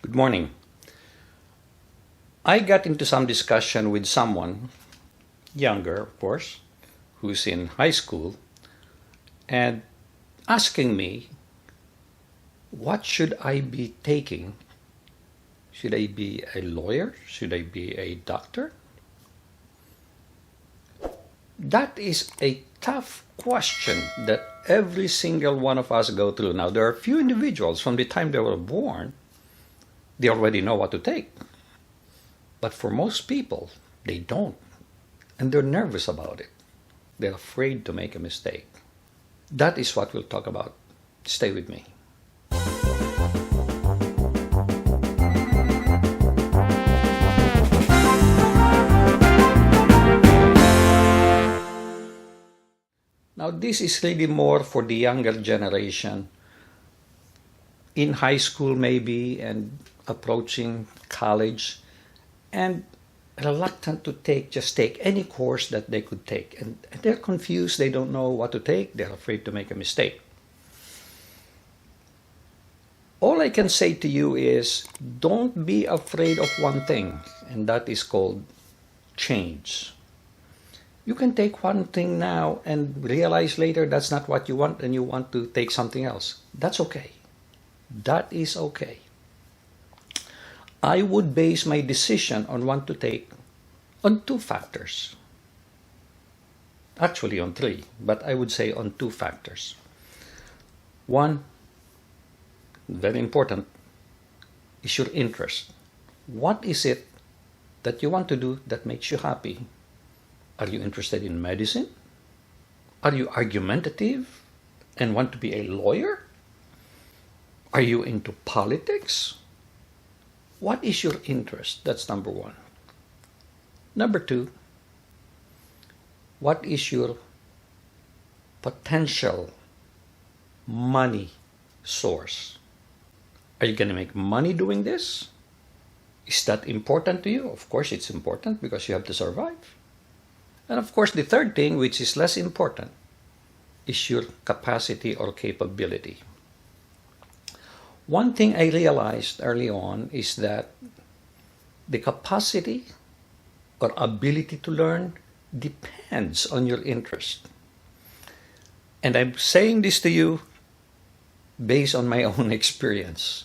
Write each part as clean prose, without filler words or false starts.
Good morning. I got into some discussion with someone, younger of course, who's in high school, and asking me, what should I be taking? Should I be a lawyer? Should I be a doctor? That is a tough question that every single one of us go through. Now, there are few individuals from the time they were born, they already know what to take. But for most people, they don't. And they're nervous about it. They're afraid to make a mistake. That is what we'll talk about. Stay with me. Now, this is really more for the younger generation, in high school maybe, and approaching college, and reluctant to take any course that they could take. And they're confused, they don't know what to take, they're afraid to make a mistake. All I can say to you is, don't be afraid of one thing, and that is called change. You can take one thing now and realize later that's not what you want and you want to take something else. That's okay. That is okay. I would base my decision on what to take on two factors. Actually on three, but I would say on two factors. One, very important, is your interest. What is it that you want to do that makes you happy? Are you interested in medicine? Are you argumentative and want to be a lawyer? Are you into politics? What is your interest? That's number one. Number two, what is your potential money source? Are you going to make money doing this? Is that important to you? Of course it's important because you have to survive. And of course the third thing, which is less important, is your capacity or capability. One thing I realized early on is that the capacity or ability to learn depends on your interest. And I'm saying this to you based on my own experience.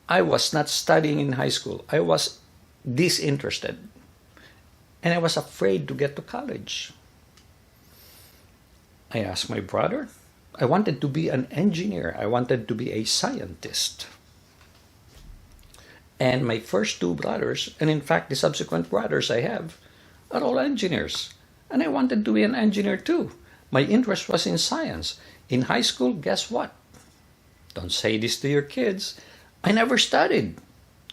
I was not studying in high school. I was disinterested. And I was afraid to get to college. I asked my brother. I wanted to be an engineer. I wanted to be a scientist. And my first two brothers, and in fact the subsequent brothers I have, are all engineers. And I wanted to be an engineer too. My interest was in science. In high school, guess what? Don't say this to your kids. I never studied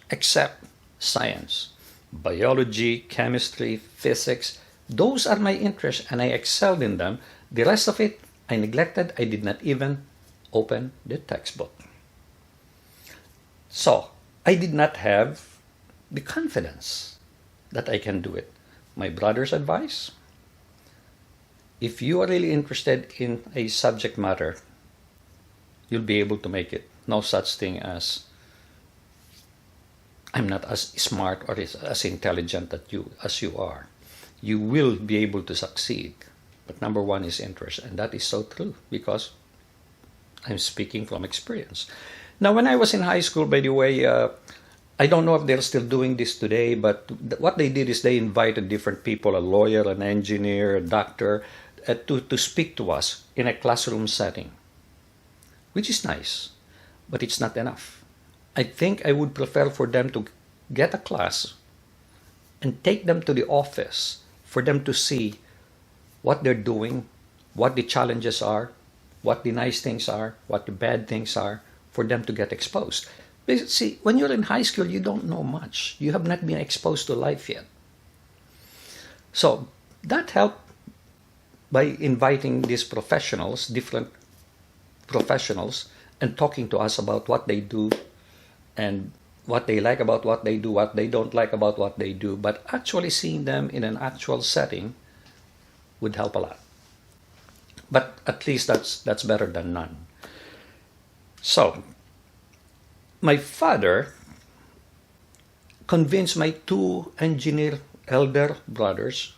except science. Biology, chemistry, physics, those are my interests and I excelled in them. The rest of it, I neglected. I did not even open the textbook. So, I did not have the confidence that I can do it. My brother's advice, if you are really interested in a subject matter, you'll be able to make it. No such thing as I'm not as smart or as intelligent as you are. You will be able to succeed. But number one is interest. And that is so true because I'm speaking from experience. Now, when I was in high school, by the way, I don't know if they're still doing this today, but what they did is they invited different people, a lawyer, an engineer, a doctor, to speak to us in a classroom setting, which is nice, but it's not enough. I think I would prefer for them to get a class and take them to the office for them to see what they're doing, what the challenges are, what the nice things are, what the bad things are, for them to get exposed. Because, see, when you're in high school, you don't know much. You have not been exposed to life yet. So that helped by inviting these professionals, different professionals, and talking to us about what they do and what they like about what they do, what they don't like about what they do, but actually seeing them in an actual setting would help a lot. But at least that's better than none. So, my father convinced my two engineer elder brothers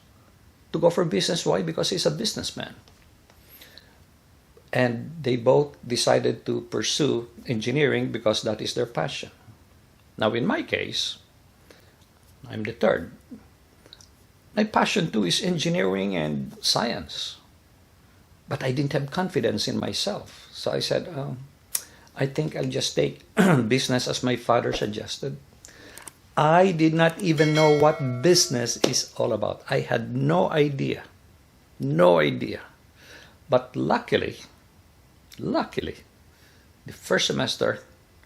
to go for business. Why? Because he's a businessman. And they both decided to pursue engineering because that is their passion. Now, in my case, I'm the third. My passion too is engineering and science. But I didn't have confidence in myself. So I said, I think I'll just take business as my father suggested. I did not even know what business is all about. I had no idea. No idea. But luckily, the first semester,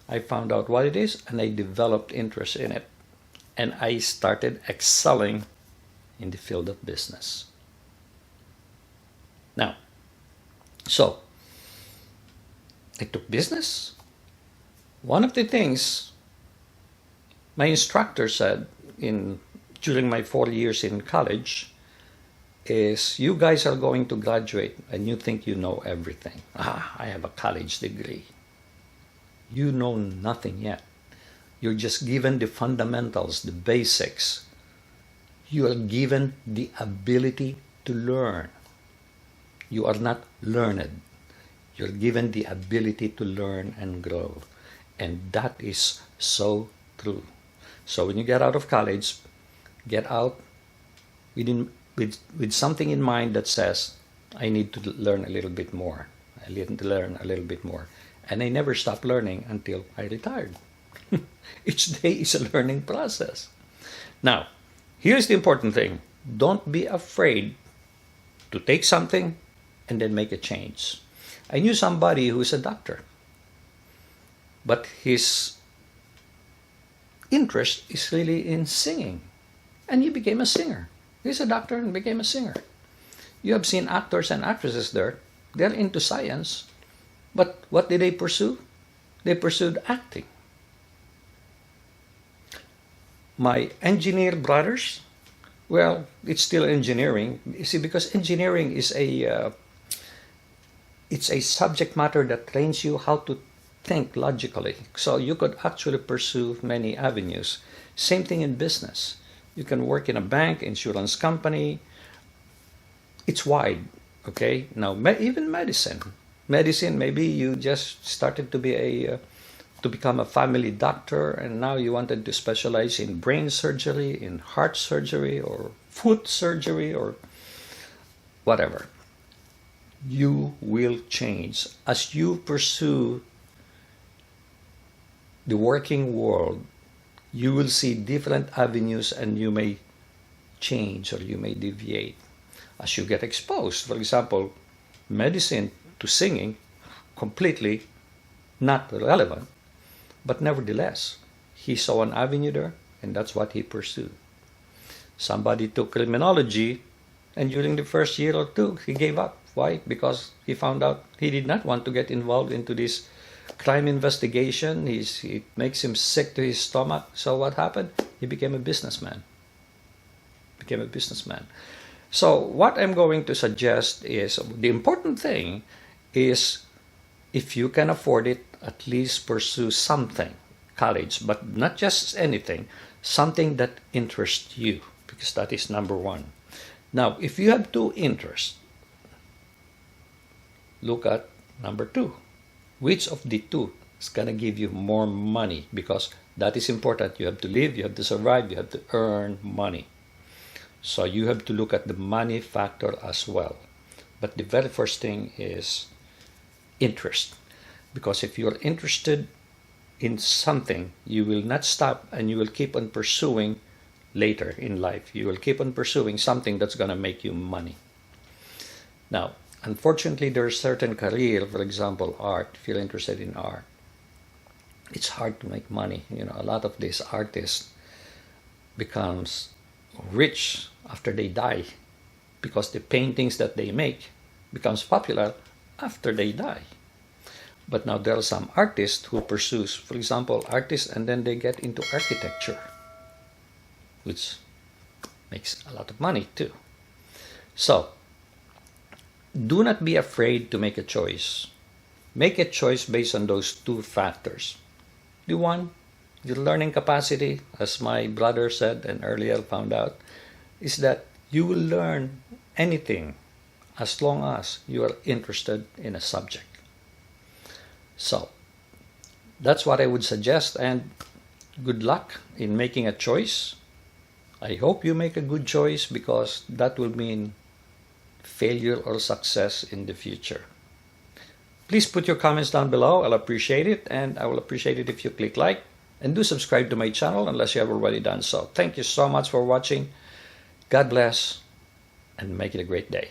I found out what it is and I developed interest in it. And I started excelling in the field of business. Now, so, I took business. One of the things my instructor said during my 4 years in college is, you guys are going to graduate and you think you know everything. I have a college degree. You know nothing yet. You're just given the fundamentals, the basics. You are given the ability to learn. You are not learned. You're given the ability to learn and grow. And that is so true. So when you get out of college, get out with something in mind that says, I need to learn a little bit more. I need to learn a little bit more. And I never stopped learning until I retired. Each day is a learning process. Now, here's the important thing. Don't be afraid to take something and then make a change. I knew somebody who is a doctor, but his interest is really in singing. And he became a singer. He's a doctor and became a singer. You have seen actors and actresses there. They're into science. But what did they pursue? They pursued acting. My engineer brothers, well, it's still engineering. You see, because engineering is it's a subject matter that trains you how to think logically. So you could actually pursue many avenues. Same thing in business. You can work in a bank, insurance company. It's wide, okay? Now, even medicine. Medicine, maybe you just started to become a family doctor, and now you wanted to specialize in brain surgery, in heart surgery, or foot surgery, or whatever. You will change. As you pursue the working world, you will see different avenues and you may change or you may deviate. As you get exposed, for example, medicine to singing, completely not relevant. But nevertheless, he saw an avenue there, and that's what he pursued. Somebody took criminology, and during the first year or two, he gave up. Why? Because he found out he did not want to get involved into this crime investigation. It makes him sick to his stomach. So what happened? He became a businessman. So what I'm going to suggest is, the important thing is, if you can afford it, at least pursue something, college, but not just anything, something that interests you, because that is number one. Now, if you have two interests, look at number two. Which of the two is going to give you more money? Because that is important. You have to live, you have to survive, you have to earn money. So you have to look at the money factor as well. But the very first thing is interest. Because if you're interested in something, you will not stop and you will keep on pursuing later in life. You will keep on pursuing something that's going to make you money. Now, unfortunately, there are certain careers, for example, art. If you're interested in art, it's hard to make money. A lot of these artists becomes rich after they die because the paintings that they make becomes popular after they die. But now there are some artists who pursues, for example, artists, and then they get into architecture, which makes a lot of money too. So, do not be afraid to make a choice. Make a choice based on those two factors. Your learning capacity, as my brother said and earlier found out, is that you will learn anything as long as you are interested in a subject. So, that's what I would suggest, and good luck in making a choice. I hope you make a good choice, because that will mean failure or success in the future. Please put your comments down below. I'll appreciate it, and I will appreciate it if you click like, and do subscribe to my channel unless you have already done so. Thank you so much for watching. God bless, and make it a great day.